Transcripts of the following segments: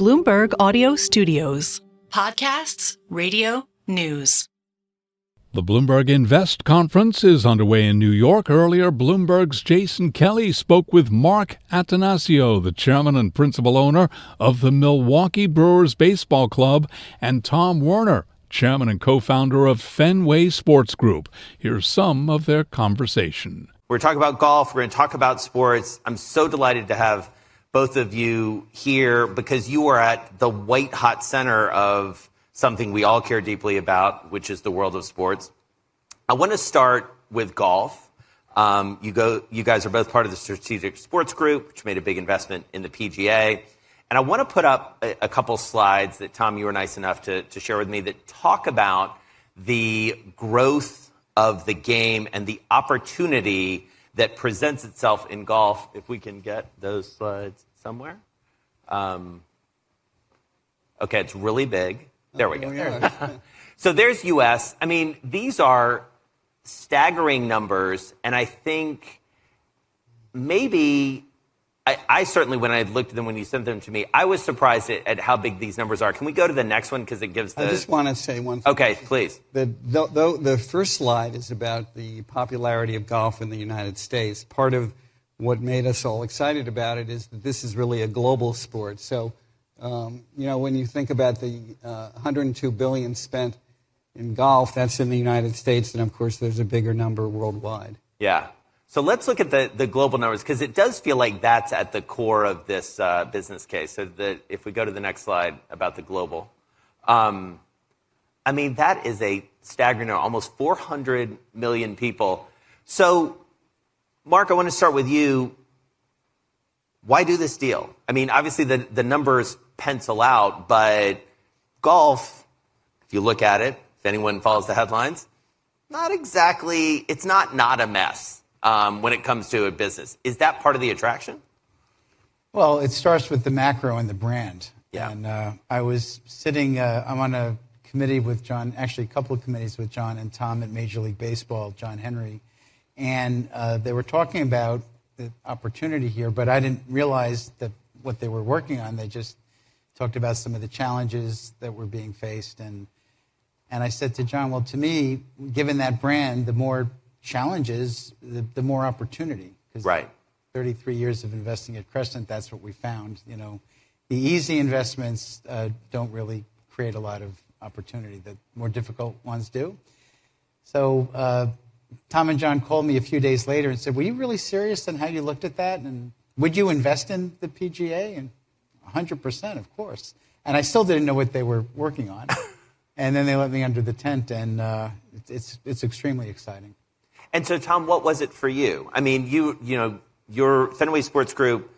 Bloomberg Audio Studios. Podcasts, radio, news. The Bloomberg Invest conference is underway in New York. Earlier, Bloomberg's Jason Kelly spoke with Mark Attanasio, the chairman and principal owner of the Milwaukee Brewers baseball club, and Tom Werner, chairman and co-founder of Fenway Sports Group. Here's some of their conversation. We're talking about golf. We're going to talk about sports. I'm so delighted to have both of you here because you are at the white-hot center of something we all care deeply about, which is the world of sports. I want to start with golf. You guys are both part of the Strategic Sports Group, which made a big investment in the PGA. And I want to put up a couple slides that, Tom, you were nice enough to share with me that talk about the growth of the game and the opportunity that presents itself in golf. If we can get those slides somewhere. Okay, it's really big. There we go. Yeah. So there's U.S. I mean, these are staggering numbers, and I think maybe I certainly, when I looked at them, when you sent them to me, I was surprised at how big these numbers are. Can we go to the next one because it gives the... I just want to say one thing. Okay, please. The first slide is about the popularity of golf in the United States. Part of what made us all excited about it is that this is really a global sport. So, when you think about the $102 billion spent in golf, that's in the United States, and of course there's a bigger number worldwide. Yeah. So let's look at the global numbers, because it does feel like that's at the core of this business case. So that if we go to the next slide about the global, I mean, that is a staggering number, almost 400 million people. So, Mark, I want to start with you. Why do this deal? I mean, obviously the numbers pencil out, but golf, if you look at it, if anyone follows the headlines, it's not a mess when it comes to a business. Is that part of the attraction? Well, it starts with the macro and the brand. Yeah. And I was sitting, I'm on a committee with John, actually a couple of committees with John and Tom at Major League Baseball, John Henry, and they were talking about the opportunity here, but I didn't realize that what they were working on. They just talked about some of the challenges that were being faced. And I said to John, well, to me, given that brand, the more challenges, the more opportunity. Right. 33 years of investing at Crescent, that's what we found. You know, the easy investments don't really create a lot of opportunity. The more difficult ones do. So Tom and John called me a few days later and said, were you really serious on how you looked at that? And would you invest in the PGA? And 100%, of course. And I still didn't know what they were working on. And then they let me under the tent, and it's extremely exciting. And so, Tom, what was it for you? I mean, your Fenway Sports Group,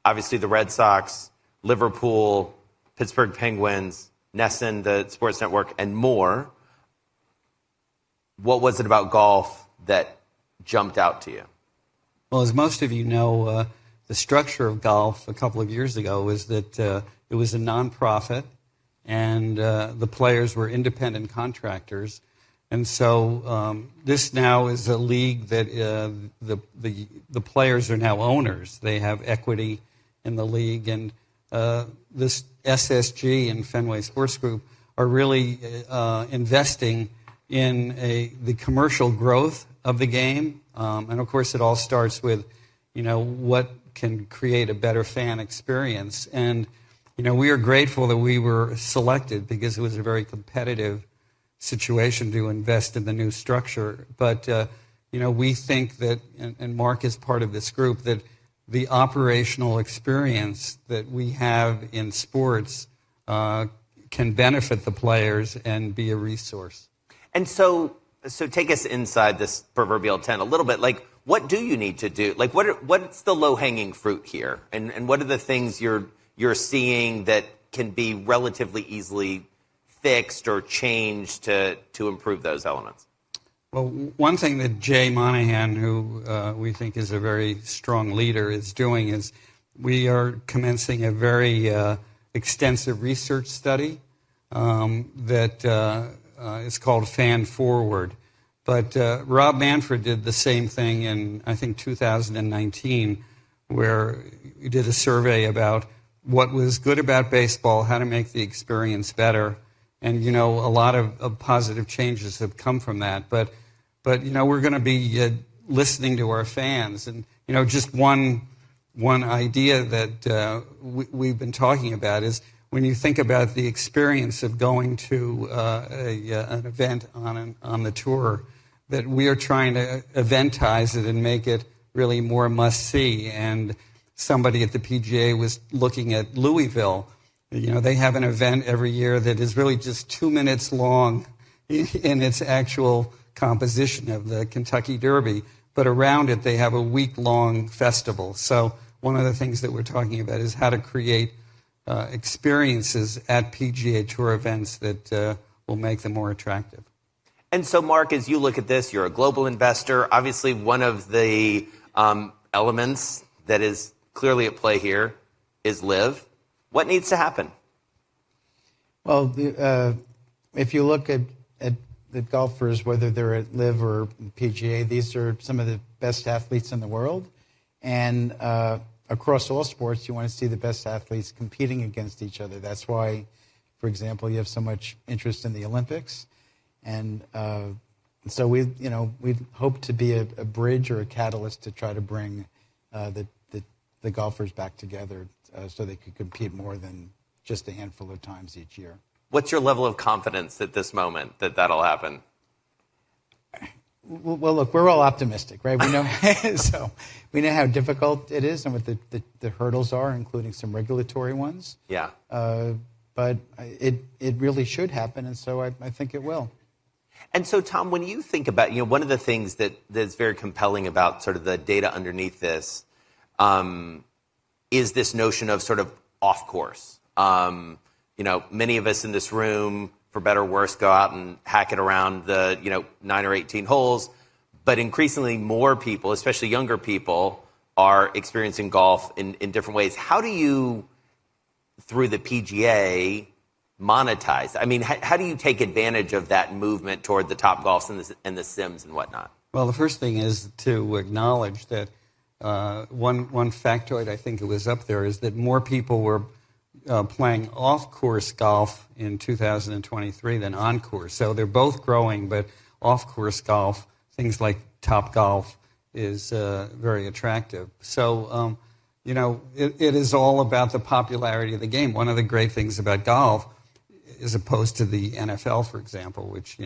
obviously the Red Sox, Liverpool, Pittsburgh Penguins, Nesson, the Sports Network, and more. What was it about golf that jumped out to you? Well, as most of you know, the structure of golf a couple of years ago was that it was a nonprofit, and the players were independent contractors. And so this now is a league that the players are now owners. They have equity in the league, and this SSG and Fenway Sports Group are really investing in the commercial growth of the game. And of course, it all starts with, what can create a better fan experience. And, we are grateful that we were selected because it was a very competitive situation to invest in the new structure. But, we think that, and Mark is part of this group, that the operational experience that we have in sports can benefit the players and be a resource. And so take us inside this proverbial tent a little bit. Like, what do you need to do? Like, what's the low-hanging fruit here? And what are the things you're seeing that can be relatively easily fixed or changed to improve those elements? Well, one thing that Jay Monahan, who we think is a very strong leader, is doing is we are commencing a very extensive research study that is called Fan Forward. But Rob Manfred did the same thing in, I think, 2019, where we did a survey about what was good about baseball, how to make the experience better. And, a lot of positive changes have come from that. But we're going to be listening to our fans. And, just one idea that we've been talking about is when you think about the experience of going to an event on the tour, that we are trying to eventize it and make it really more must-see. And somebody at the PGA was looking at Louisville. They have an event every year that is really just 2 minutes long in its actual composition of the Kentucky Derby. But around it, they have a week-long festival. So one of the things that we're talking about is how to create experiences at PGA Tour events that will make them more attractive. And so, Mark, as you look at this, you're a global investor. Obviously, one of the elements that is clearly at play here is LIV. What needs to happen? Well, if you look at the golfers, whether they're at LIV or PGA, these are some of the best athletes in the world. And across all sports, you want to see the best athletes competing against each other. That's why, for example, you have so much interest in the Olympics. And so we hope to be a bridge or a catalyst to try to bring the golfers back together so they could compete more than just a handful of times each year. What's your level of confidence at this moment that that'll happen? Well, look, we're all optimistic, right? We know so we know how difficult it is and what the hurdles are, including some regulatory ones. Yeah. But it really should happen, and so I think it will. And so, Tom, when you think about, one of the things that's very compelling about sort of the data underneath this is this notion of sort of off course. Many of us in this room, for better or worse, go out and hack it around the 9 or 18 holes. But increasingly more people, especially younger people, are experiencing golf in different ways. How do you, through the PGA, monetize? I mean, how do you take advantage of that movement toward the top golfs and the sims and whatnot? Well, the first thing is to acknowledge that one factoid, I think it was up there, is that more people were playing off-course golf in 2023 than on-course. So they're both growing, but off-course golf, things like Topgolf, is very attractive. So, it is all about the popularity of the game. One of the great things about golf, as opposed to the NFL, for example, which,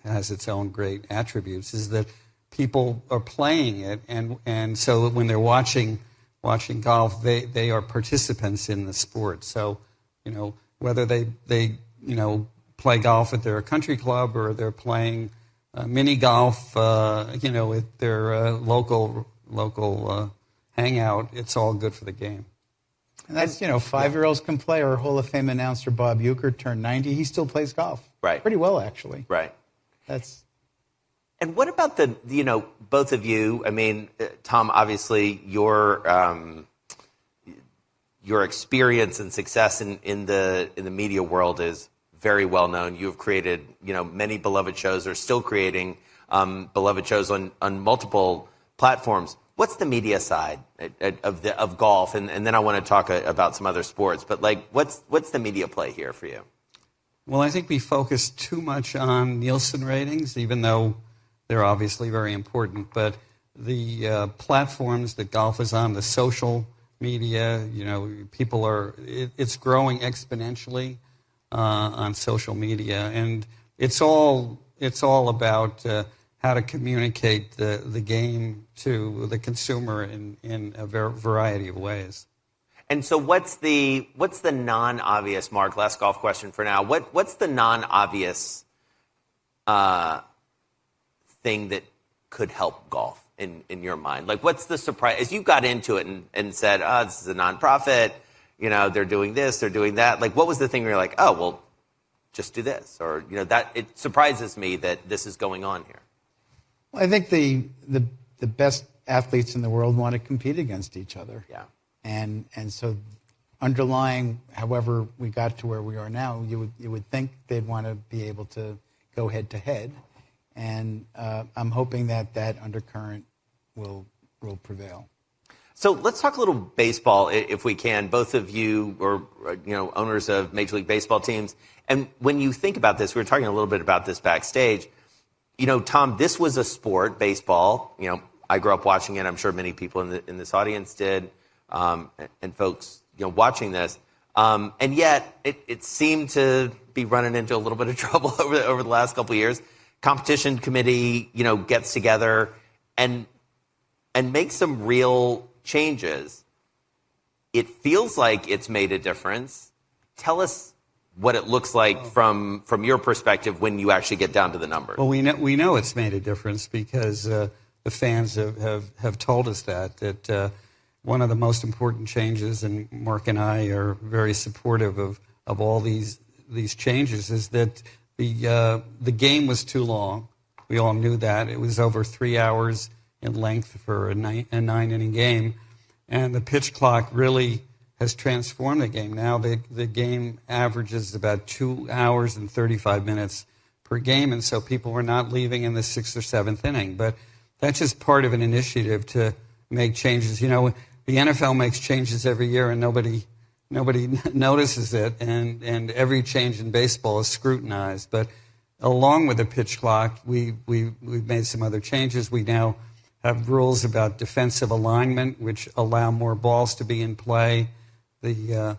has its own great attributes, is that people are playing it, and so when they're watching golf, they are participants in the sport. So, whether they play golf at their country club or they're playing mini golf, at their local hangout, it's all good for the game. And that's, 5-year-olds can play. Our Hall of Fame announcer, Bob Uecker, turned 90. He still plays golf. Right. Pretty well, actually. Right. And what about both of you? I mean, Tom, obviously your experience and success in the media world is very well known. You have created, many beloved shows, or still creating beloved shows on multiple platforms. What's the media side of golf? And then I want to talk about some other sports. But what's the media play here for you? Well, I think we focus too much on Nielsen ratings, even though they're obviously very important. But the platforms that golf is on, the social media, it's growing exponentially on social media, and it's all about how to communicate the game to the consumer in a variety of ways. And so what's the non-obvious, Mark, last golf question for now, what's the non-obvious thing that could help golf in your mind? What's the surprise, as you got into it and said, this is a nonprofit, they're doing this, they're doing that. What was the thing where you're like, oh, well, just do this? Or, that it surprises me that this is going on here. Well, I think the best athletes in the world want to compete against each other. Yeah. And so underlying, however we got to where we are now, you would think they'd want to be able to go head to head. And I'm hoping that undercurrent will prevail. So let's talk a little baseball, if we can. Both of you are, owners of Major League Baseball teams. And when you think about this, we were talking a little bit about this backstage. Tom, this was a sport, baseball. I grew up watching it. I'm sure many people in this audience did, and folks, watching this. And yet, it seemed to be running into a little bit of trouble over the last couple of years. Competition committee, gets together and makes some real changes. It feels like it's made a difference. Tell us what it looks like from your perspective when you actually get down to the numbers. Well, we know it's made a difference because the fans have told us that one of the most important changes, and Mark and I are very supportive of all these changes, is that the game was too long. We all knew that. It was over 3 hours in length for a nine-inning game. And the pitch clock really has transformed the game. Now the game averages about 2 hours and 35 minutes per game, and so people were not leaving in the 6th or 7th inning. But that's just part of an initiative to make changes. The NFL makes changes every year, and nobody notices it, and every change in baseball is scrutinized. But along with the pitch clock, we've made some other changes. We now have rules about defensive alignment, which allow more balls to be in play. The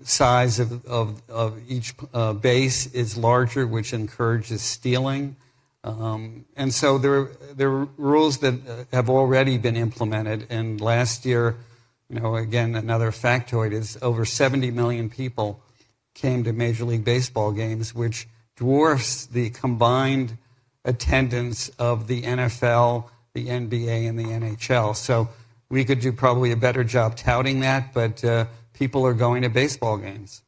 size of each base is larger, which encourages stealing. And so there are rules that have already been implemented. And last year, again, another factoid is over 70 million people came to Major League Baseball games, which dwarfs the combined attendance of the NFL, the NBA, and the NHL. So we could do probably a better job touting that, but people are going to baseball games.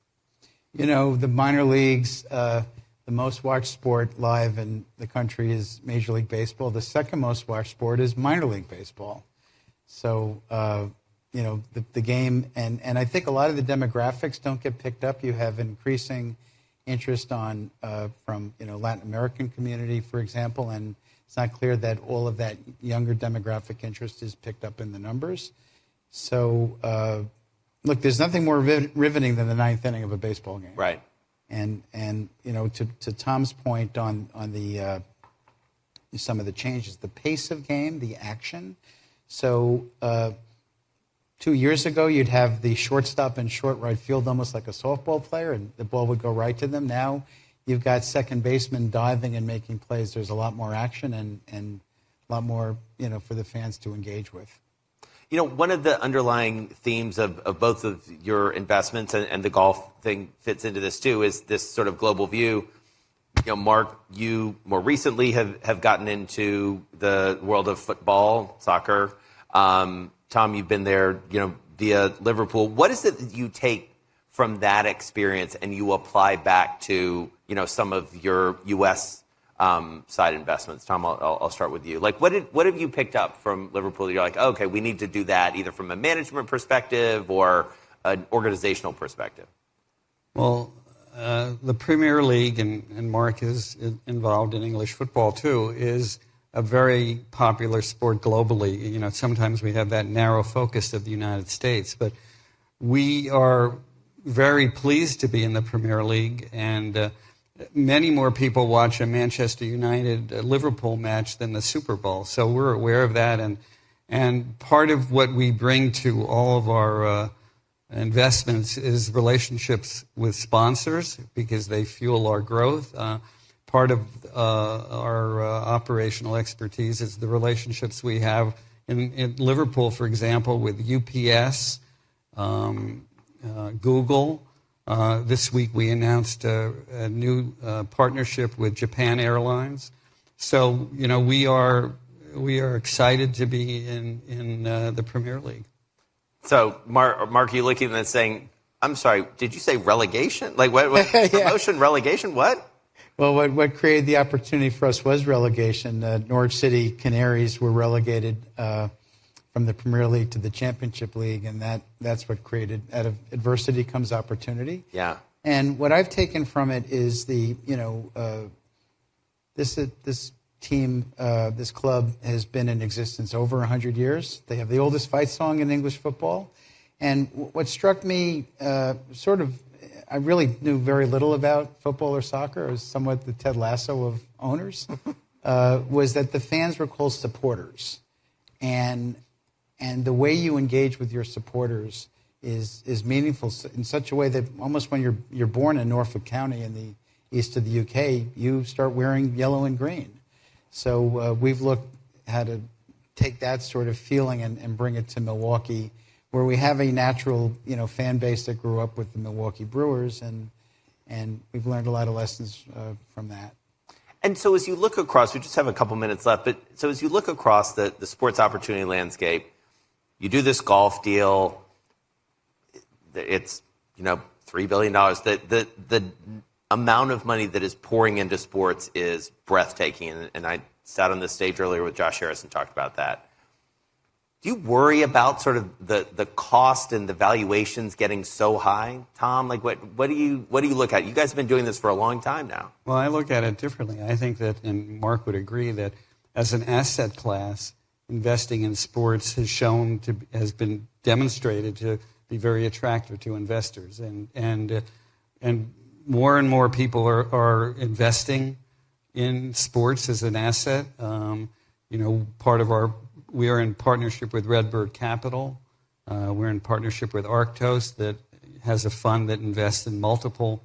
The minor leagues, the most watched sport live in the country is Major League Baseball. The second most watched sport is minor league baseball. So, the game, and I think a lot of the demographics don't get picked up. You have increasing interest from Latin American community, for example, and it's not clear that all of that younger demographic interest is picked up in the numbers. So, look, there's nothing more riveting than the ninth inning of a baseball game. Right. And to Tom's point on the some of the changes, the pace of game, the action. So 2 years ago, you'd have the shortstop in short right field almost like a softball player, and the ball would go right to them. Now you've got second baseman diving and making plays. There's a lot more action and a lot more, for the fans to engage with. One of the underlying themes of both of your investments, and the golf thing fits into this too, is this sort of global view. Mark, you more recently have gotten into the world of football, soccer. Tom, you've been there, via Liverpool. What is it that you take from that experience and you apply back to, some of your U.S. Side investments? Tom, I'll start with you. Like, what have you picked up from Liverpool? You're like, okay, we need to do that either from a management perspective or an organizational perspective. Well, the Premier League, and Mark is involved in English football too, is a very popular sport globally. Sometimes we have that narrow focus of the United States, but we are very pleased to be in the Premier League, and many more people watch a Manchester United Liverpool match than the Super Bowl. So we're aware of that, and part of what we bring to all of our investments is relationships with sponsors because they fuel our growth. Part of our operational expertise is the relationships we have in Liverpool, for example, with UPS, Google. This week we announced a new partnership with Japan Airlines. So, we are excited to be in the Premier League. So, Mark, you looking at that saying, I'm sorry, did you say relegation? Like, what Yeah. promotion, relegation, what? Well, what created the opportunity for us was relegation. Norwich City Canaries were relegated from the Premier League to the Championship League, and that's what created, out of adversity comes opportunity. Yeah. And what I've taken from it is this team, this club has been in existence over 100 years. They have the oldest fight song in English football. And what struck me, I really knew very little about football or soccer. I was somewhat the Ted Lasso of owners, was that the fans were called supporters. And the way you engage with your supporters is meaningful in such a way that almost when you're born in Norfolk County in the east of the UK, you start wearing yellow and green. So we've looked how to take that sort of feeling and bring it to Milwaukee, where we have a natural, fan base that grew up with the Milwaukee Brewers, and we've learned a lot of lessons from that. And so as you look across, we just have a couple minutes left, but so as you look across the sports opportunity landscape, you do this golf deal, it's, $3 billion. The amount of money that is pouring into sports is breathtaking. And I sat on this stage earlier with Josh Harris and talked about that. Do you worry about sort of the cost and the valuations getting so high, Tom? Like what do you look at? You guys have been doing this for a long time now. Well, I look at it differently. I think that, and Mark would agree, that as an asset class, investing in sports has been demonstrated to be very attractive to investors, and more and more people are investing in sports as an asset. We are in partnership with Redbird Capital. We're in partnership with Arctos that has a fund that invests in multiple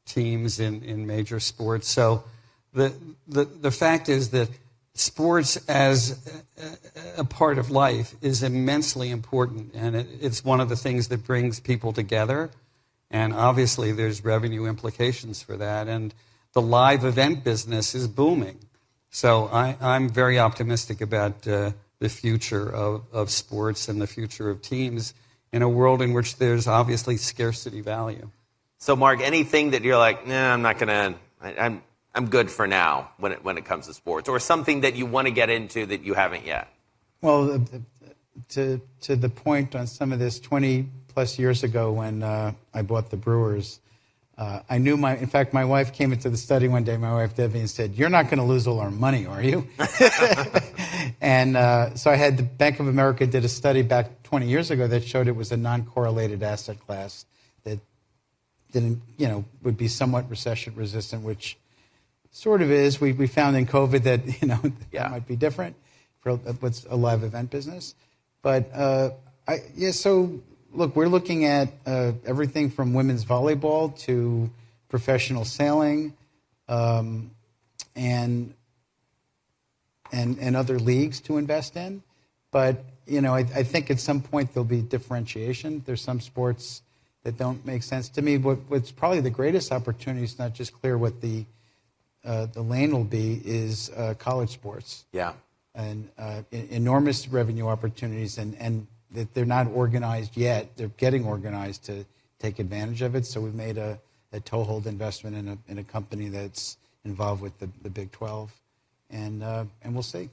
teams in major sports. So the fact is that sports as a part of life is immensely important, and it's one of the things that brings people together. And obviously there's revenue implications for that. And the live event business is booming. So I'm very optimistic about the future of sports and the future of teams in a world in which there's obviously scarcity value. So, Mark, anything that you're like, I'm not going to, I'm good for now when it comes to sports, or something that you want to get into that you haven't yet? Well, to the point on some of this, 20 plus years ago when I bought the Brewers, I knew in fact, my wife came into the study one day, my wife Debbie, and said, "You're not going to lose all our money, are you?" And so I had the Bank of America did a study back 20 years ago that showed it was a non-correlated asset class that didn't, would be somewhat recession resistant, which sort of is. We found in COVID that, that might be different for what's a live event business. But so look, we're looking at everything from women's volleyball to professional sailing, and other leagues to invest in. But I think at some point there'll be differentiation. There's some sports that don't make sense to me. What's probably the greatest opportunity is not just clear what the lane will be is college sports. Yeah, and enormous revenue opportunities, and that they're not organized yet. They're getting organized to take advantage of it. So we've made a toehold investment in a company that's involved with the Big 12, and we'll see.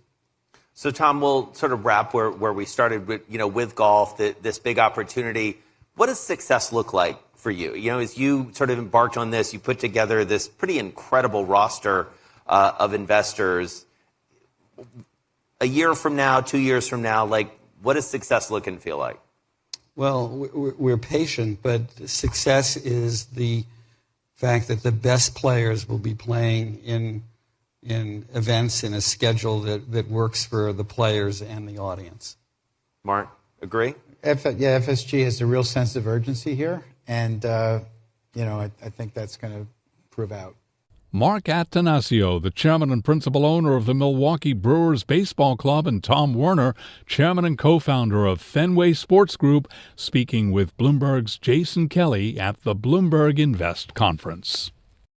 So Tom, we'll sort of wrap where we started with with golf, this big opportunity. What does success look like for you? As you sort of embarked on this, you put together this pretty incredible roster of investors. A year from now, 2 years from now, what does success look and feel like? Well, we're patient, but success is the fact that the best players will be playing in events in a schedule that works for the players and the audience. Mark, agree? FSG has a real sense of urgency here, and I think that's going to prove out. Mark Attanasio, the chairman and principal owner of the Milwaukee Brewers Baseball Club, and Tom Werner, chairman and co-founder of Fenway Sports Group, speaking with Bloomberg's Jason Kelly at the Bloomberg Invest Conference.